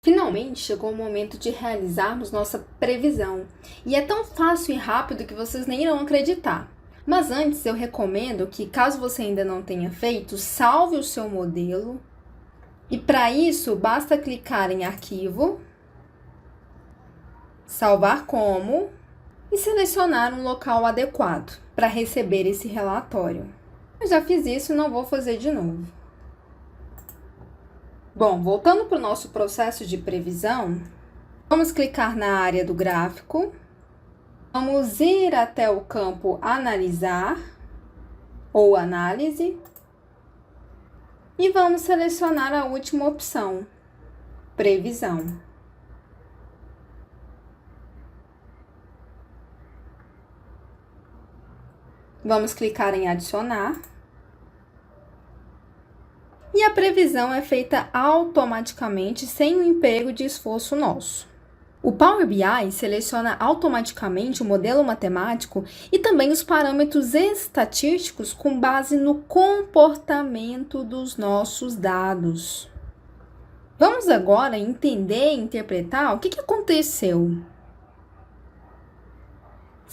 Finalmente chegou o momento de realizarmos nossa previsão. E é tão fácil e rápido que vocês nem irão acreditar. Mas antes eu recomendo que, caso você ainda não tenha feito, salve o seu modelo. E para isso, basta clicar em Arquivo, Salvar como e selecionar um local adequado para receber esse relatório. Eu já fiz isso e não vou fazer de novo. Bom, voltando para o nosso processo de previsão, vamos clicar na área do gráfico, vamos ir até o campo Analisar ou Análise e vamos selecionar a última opção, Previsão. Vamos clicar em Adicionar. E a previsão é feita automaticamente, sem o emprego de esforço nosso. O Power BI seleciona automaticamente o modelo matemático e também os parâmetros estatísticos com base no comportamento dos nossos dados. Vamos agora entender e interpretar o que aconteceu.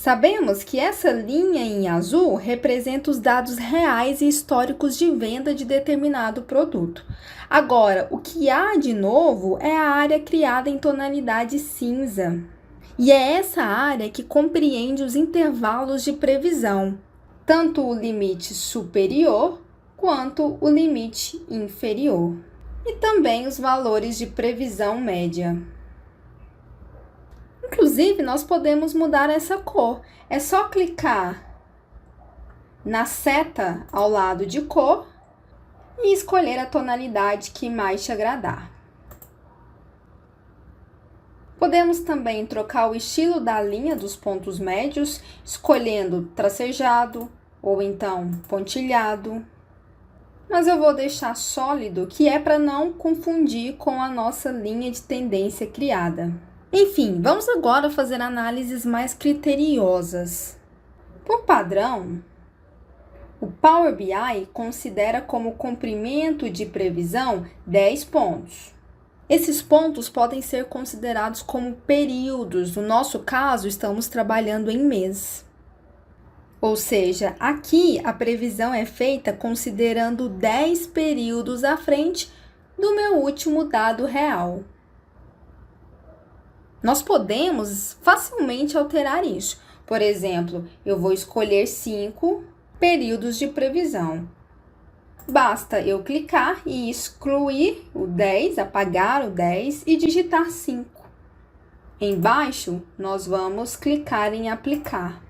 Sabemos que essa linha em azul representa os dados reais e históricos de venda de determinado produto. Agora, o que há de novo é a área criada em tonalidade cinza. E é essa área que compreende os intervalos de previsão, tanto o limite superior quanto o limite inferior. E também os valores de previsão média. Inclusive, nós podemos mudar essa cor. É só clicar na seta ao lado de cor e escolher a tonalidade que mais te agradar. Podemos também trocar o estilo da linha dos pontos médios, escolhendo tracejado ou então pontilhado. Mas eu vou deixar sólido, que é para não confundir com a nossa linha de tendência criada. Enfim, vamos agora fazer análises mais criteriosas. Por padrão, o Power BI considera como comprimento de previsão 10 pontos. Esses pontos podem ser considerados como períodos. No nosso caso, estamos trabalhando em mês. Ou seja, aqui a previsão é feita considerando 10 períodos à frente do meu último dado real. Nós podemos facilmente alterar isso. Por exemplo, eu vou escolher 5 períodos de previsão. Basta eu clicar e excluir o 10, apagar o 10 e digitar 5. Embaixo, nós vamos clicar em Aplicar.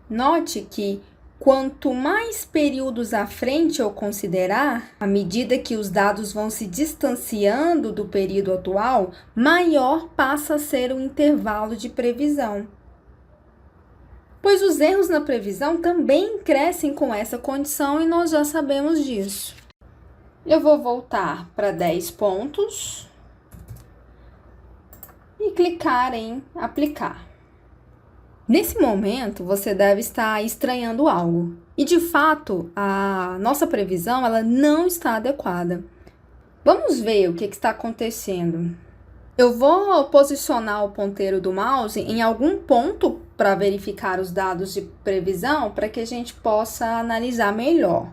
Note que quanto mais períodos à frente eu considerar, à medida que os dados vão se distanciando do período atual, maior passa a ser o intervalo de previsão. Pois os erros na previsão também crescem com essa condição e nós já sabemos disso. Eu vou voltar para 10 pontos e clicar em Aplicar. Nesse momento, você deve estar estranhando algo. E, de fato, a nossa previsão ela não está adequada. Vamos ver o que está acontecendo. Eu vou posicionar o ponteiro do mouse em algum ponto para verificar os dados de previsão para que a gente possa analisar melhor.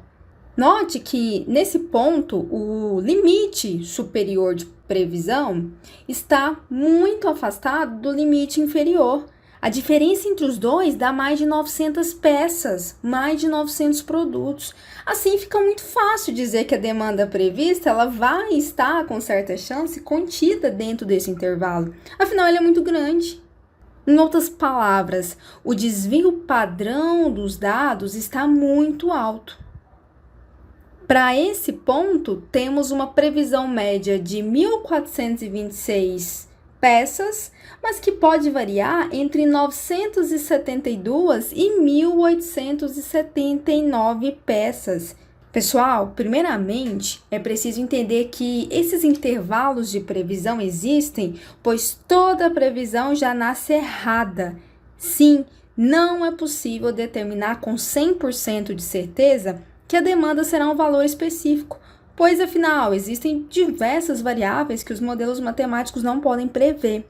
Note que, nesse ponto, o limite superior de previsão está muito afastado do limite inferior. A diferença entre os dois dá mais de 900 peças, mais de 900 produtos. Assim fica muito fácil dizer que a demanda prevista ela vai estar com certa chance contida dentro desse intervalo. Afinal, ele é muito grande. Em outras palavras, o desvio padrão dos dados está muito alto. Para esse ponto, temos uma previsão média de 1.426 peças, mas que pode variar entre 972 e 1.879 peças. Pessoal, primeiramente, é preciso entender que esses intervalos de previsão existem, pois toda previsão já nasce errada. Sim, não é possível determinar com 100% de certeza que a demanda será um valor específico, pois afinal existem diversas variáveis que os modelos matemáticos não podem prever.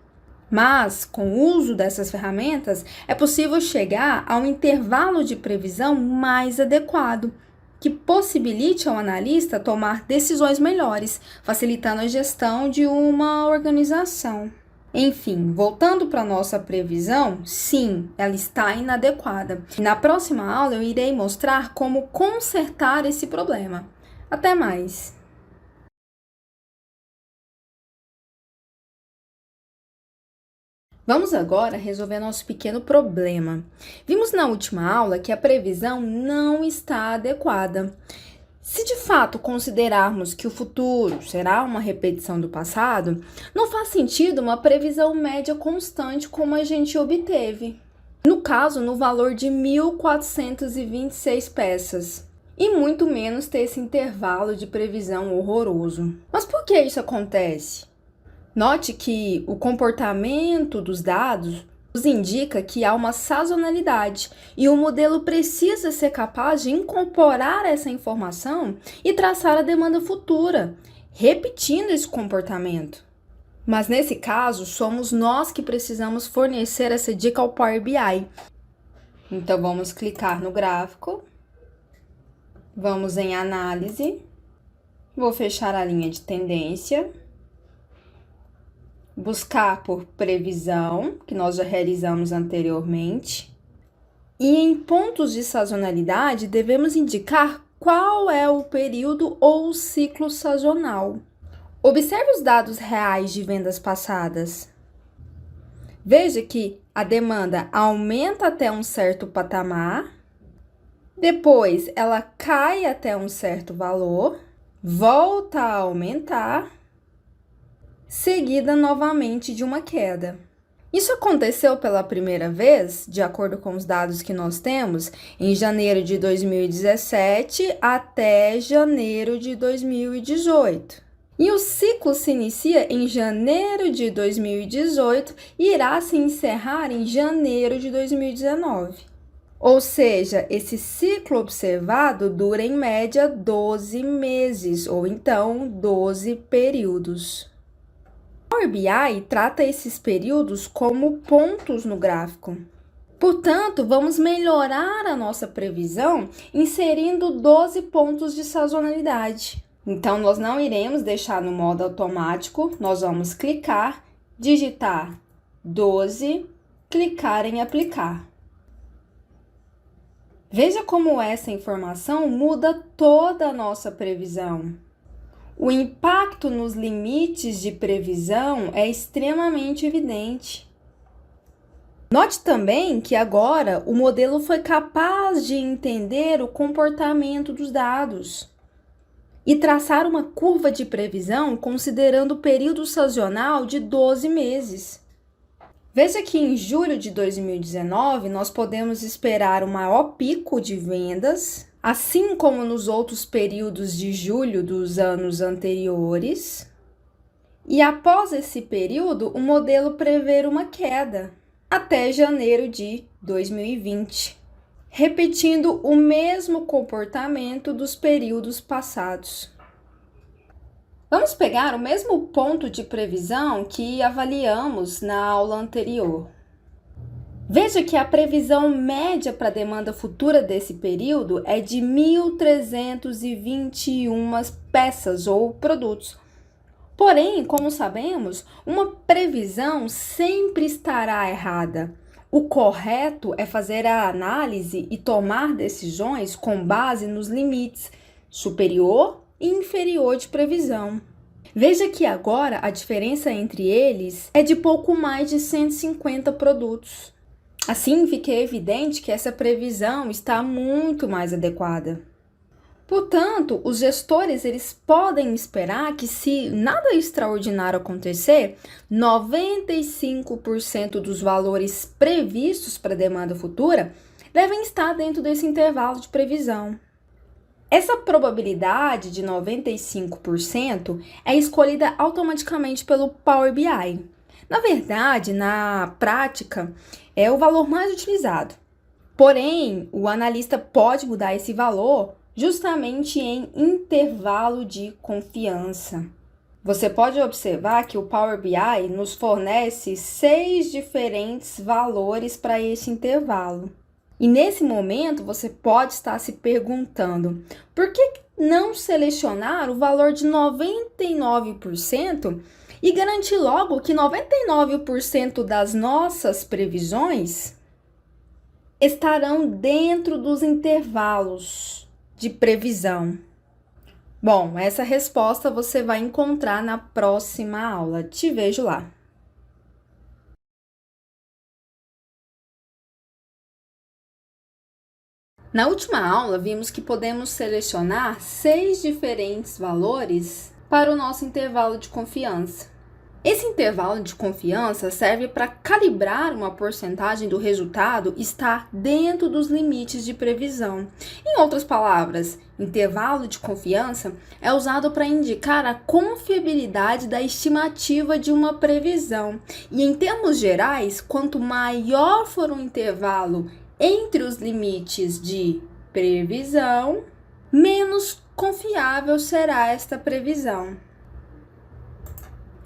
Mas, com o uso dessas ferramentas, é possível chegar a um intervalo de previsão mais adequado, que possibilite ao analista tomar decisões melhores, facilitando a gestão de uma organização. Enfim, voltando para a nossa previsão, sim, ela está inadequada. Na próxima aula eu irei mostrar como consertar esse problema. Até mais! Vamos agora resolver nosso pequeno problema. Vimos na última aula que a previsão não está adequada. Se de fato considerarmos que o futuro será uma repetição do passado, não faz sentido uma previsão média constante como a gente obteve. No caso, no valor de 1.426 peças. E muito menos ter esse intervalo de previsão horroroso. Mas por que isso acontece? Note que o comportamento dos dados nos indica que há uma sazonalidade e o modelo precisa ser capaz de incorporar essa informação e traçar a demanda futura, repetindo esse comportamento. Mas nesse caso, somos nós que precisamos fornecer essa dica ao Power BI. Então vamos clicar no gráfico, vamos em análise, vou fechar a linha de tendência. Buscar por previsão, que nós já realizamos anteriormente. E em pontos de sazonalidade, devemos indicar qual é o período ou o ciclo sazonal. Observe os dados reais de vendas passadas. Veja que a demanda aumenta até um certo patamar, depois ela cai até um certo valor, volta a aumentar, seguida novamente de uma queda. Isso aconteceu pela primeira vez, de acordo com os dados que nós temos, em janeiro de 2017 até janeiro de 2018. E o ciclo se inicia em janeiro de 2018 e irá se encerrar em janeiro de 2019. Ou seja, esse ciclo observado dura em média 12 meses, ou então 12 períodos. Power BI trata esses períodos como pontos no gráfico. Portanto, vamos melhorar a nossa previsão inserindo 12 pontos de sazonalidade. Então, nós não iremos deixar no modo automático, nós vamos clicar, digitar 12, clicar em aplicar. Veja como essa informação muda toda a nossa previsão. O impacto nos limites de previsão é extremamente evidente. Note também que agora o modelo foi capaz de entender o comportamento dos dados e traçar uma curva de previsão considerando o período sazonal de 12 meses. Veja que em julho de 2019 nós podemos esperar o maior pico de vendas, assim como nos outros períodos de julho dos anos anteriores. E após esse período, o modelo prevê uma queda até janeiro de 2020, repetindo o mesmo comportamento dos períodos passados. Vamos pegar o mesmo ponto de previsão que avaliamos na aula anterior. Veja que a previsão média para a demanda futura desse período é de 1.321 peças ou produtos. Porém, como sabemos, uma previsão sempre estará errada. O correto é fazer a análise e tomar decisões com base nos limites superior e inferior de previsão. Veja que agora a diferença entre eles é de pouco mais de 150 produtos. Assim, fica evidente que essa previsão está muito mais adequada. Portanto, os gestores eles podem esperar que, se nada extraordinário acontecer, 95% dos valores previstos para a demanda futura devem estar dentro desse intervalo de previsão. Essa probabilidade de 95% é escolhida automaticamente pelo Power BI. Na verdade, na prática, é o valor mais utilizado. Porém, o analista pode mudar esse valor justamente em intervalo de confiança. Você pode observar que o Power BI nos fornece 6 diferentes valores para esse intervalo. E nesse momento você pode estar se perguntando, por que não selecionar o valor de 99% e garantir logo que 99% das nossas previsões estarão dentro dos intervalos de previsão? Bom, essa resposta você vai encontrar na próxima aula. Te vejo lá. Na última aula, vimos que podemos selecionar 6 diferentes valores para o nosso intervalo de confiança. Esse intervalo de confiança serve para calibrar uma porcentagem do resultado estar dentro dos limites de previsão. Em outras palavras, intervalo de confiança é usado para indicar a confiabilidade da estimativa de uma previsão. E em termos gerais, quanto maior for o intervalo entre os limites de previsão, menos confiável será esta previsão.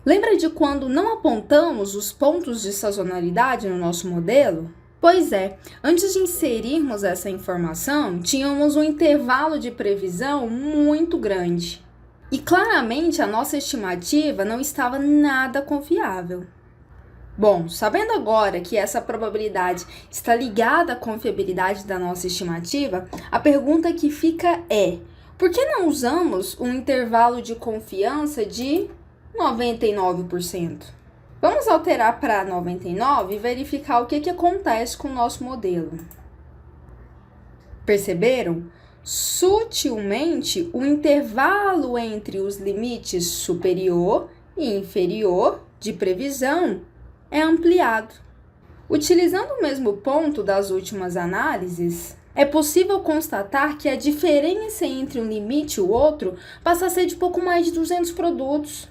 Lembra de quando não apontamos os pontos de sazonalidade no nosso modelo? Pois é, antes de inserirmos essa informação, tínhamos um intervalo de previsão muito grande. E claramente a nossa estimativa não estava nada confiável. Bom, sabendo agora que essa probabilidade está ligada à confiabilidade da nossa estimativa, a pergunta que fica é: por que não usamos um intervalo de confiança de 99%? Vamos alterar para 99% e verificar o que acontece com o nosso modelo. Perceberam? Sutilmente, o intervalo entre os limites superior e inferior de previsão é ampliado. Utilizando o mesmo ponto das últimas análises, é possível constatar que a diferença entre um limite e o outro passa a ser de pouco mais de 200 produtos.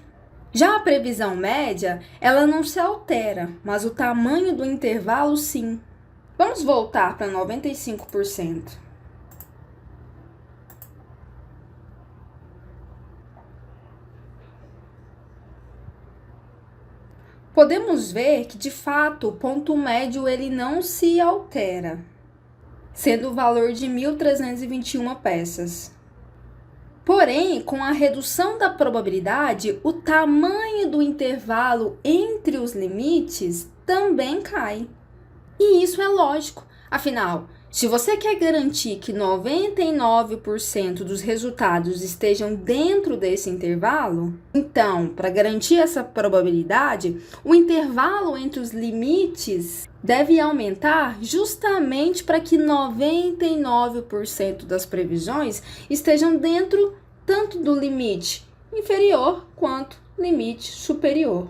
Já a previsão média, ela não se altera, mas o tamanho do intervalo sim. Vamos voltar para 95%. Podemos ver que, de fato, o ponto médio ele não se altera, sendo o valor de 1.321 peças. Porém, com a redução da probabilidade, o tamanho do intervalo entre os limites também cai. E isso é lógico, afinal, se você quer garantir que 99% dos resultados estejam dentro desse intervalo, então, para garantir essa probabilidade, o intervalo entre os limites deve aumentar justamente para que 99% das previsões estejam dentro tanto do limite inferior quanto limite superior.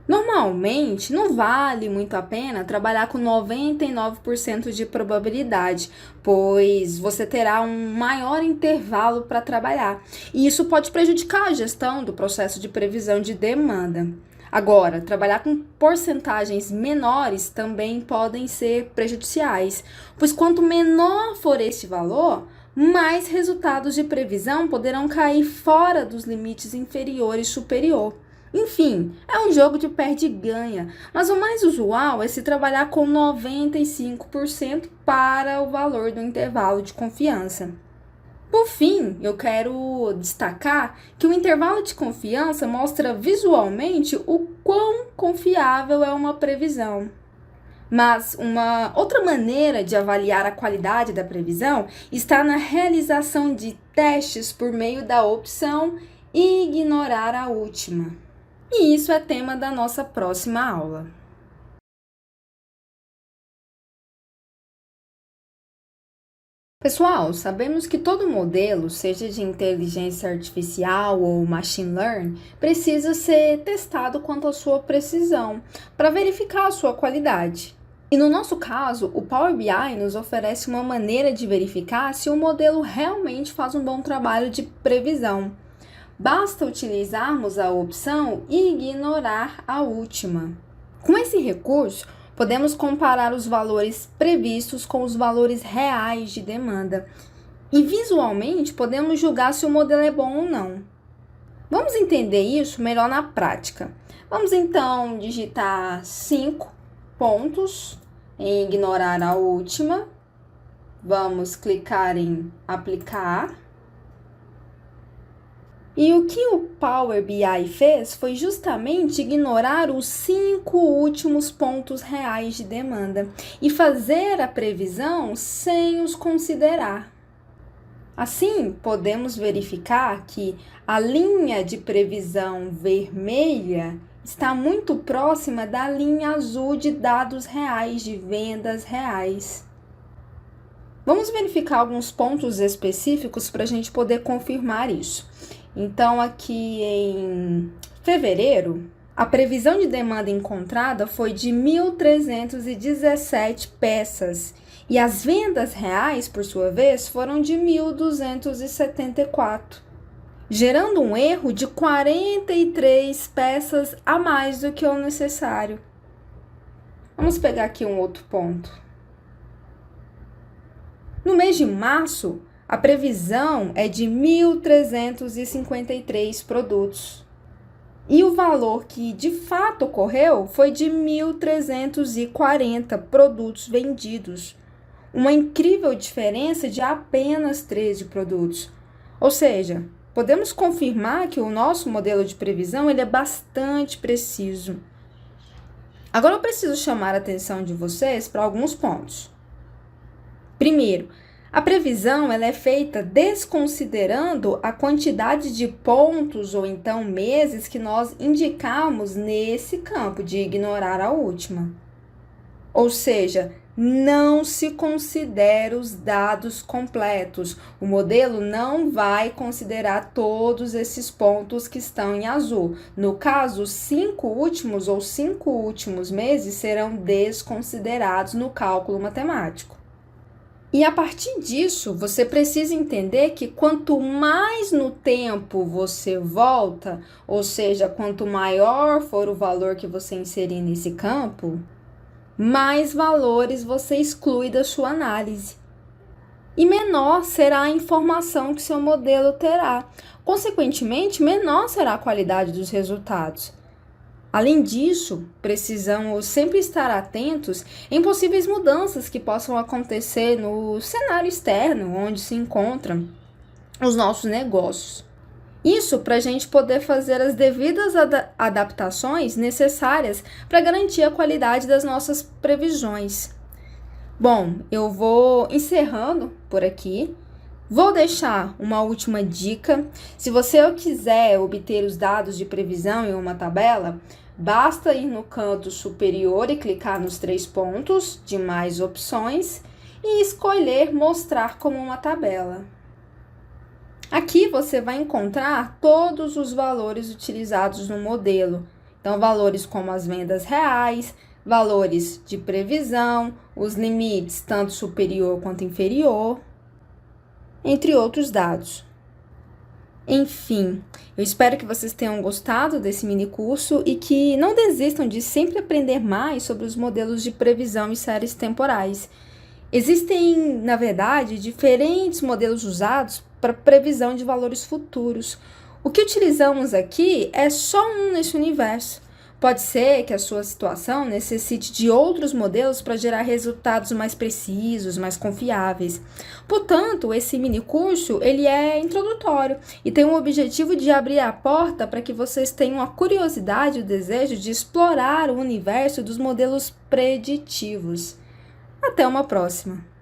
Normalmente, não vale muito a pena trabalhar com 99% de probabilidade, pois você terá um maior intervalo para trabalhar, e isso pode prejudicar a gestão do processo de previsão de demanda. Agora, trabalhar com porcentagens menores também podem ser prejudiciais, pois quanto menor for esse valor, mais resultados de previsão poderão cair fora dos limites inferior e superior. Enfim, é um jogo de perde e ganha, mas o mais usual é se trabalhar com 95% para o valor do intervalo de confiança. Por fim, eu quero destacar que o intervalo de confiança mostra visualmente o quão confiável é uma previsão. Mas uma outra maneira de avaliar a qualidade da previsão está na realização de testes por meio da opção ignorar a última. E isso é tema da nossa próxima aula. Pessoal, sabemos que todo modelo, seja de inteligência artificial ou machine learning, precisa ser testado quanto à sua precisão, para verificar a sua qualidade. E no nosso caso, o Power BI nos oferece uma maneira de verificar se o modelo realmente faz um bom trabalho de previsão. Basta utilizarmos a opção ignorar a última. Com esse recurso, podemos comparar os valores previstos com os valores reais de demanda. E visualmente podemos julgar se o modelo é bom ou não. Vamos entender isso melhor na prática. Vamos então digitar 5 pontos em ignorar a última. Vamos clicar em aplicar. E o que o Power BI fez foi justamente ignorar os 5 últimos pontos reais de demanda e fazer a previsão sem os considerar. Assim, podemos verificar que a linha de previsão vermelha está muito próxima da linha azul de dados reais, de vendas reais. Vamos verificar alguns pontos específicos para a gente poder confirmar isso. Então, aqui em fevereiro, a previsão de demanda encontrada foi de 1.317 peças e as vendas reais, por sua vez, foram de 1.274, gerando um erro de 43 peças a mais do que o necessário. Vamos pegar aqui um outro ponto. No mês de março, a previsão é de 1.353 produtos. E o valor que de fato ocorreu foi de 1.340 produtos vendidos. Uma incrível diferença de apenas 13 produtos. Ou seja, podemos confirmar que o nosso modelo de previsão ele é bastante preciso. Agora eu preciso chamar a atenção de vocês para alguns pontos. Primeiro, a previsão ela é feita desconsiderando a quantidade de pontos ou então meses que nós indicamos nesse campo de ignorar a última. Ou seja, não se considera os dados completos. O modelo não vai considerar todos esses pontos que estão em azul. No caso, os 5 últimos ou 5 últimos meses serão desconsiderados no cálculo matemático. E a partir disso, você precisa entender que quanto mais no tempo você volta, ou seja, quanto maior for o valor que você inserir nesse campo, mais valores você exclui da sua análise. E menor será a informação que seu modelo terá. Consequentemente, menor será a qualidade dos resultados. Além disso, precisamos sempre estar atentos em possíveis mudanças que possam acontecer no cenário externo, onde se encontram os nossos negócios. Isso para a gente poder fazer as devidas adaptações necessárias para garantir a qualidade das nossas previsões. Bom, eu vou encerrando por aqui. Vou deixar uma última dica. Se você quiser obter os dados de previsão em uma tabela, basta ir no canto superior e clicar nos 3 pontos de mais opções e escolher mostrar como uma tabela. Aqui você vai encontrar todos os valores utilizados no modelo. Então, valores como as vendas reais, valores de previsão, os limites tanto superior quanto inferior, entre outros dados. Enfim, eu espero que vocês tenham gostado desse mini curso e que não desistam de sempre aprender mais sobre os modelos de previsão e séries temporais. Existem, na verdade, diferentes modelos usados para previsão de valores futuros. O que utilizamos aqui é só um nesse universo. Pode ser que a sua situação necessite de outros modelos para gerar resultados mais precisos, mais confiáveis. Portanto, esse mini curso ele é introdutório e tem o objetivo de abrir a porta para que vocês tenham a curiosidade e o desejo de explorar o universo dos modelos preditivos. Até uma próxima!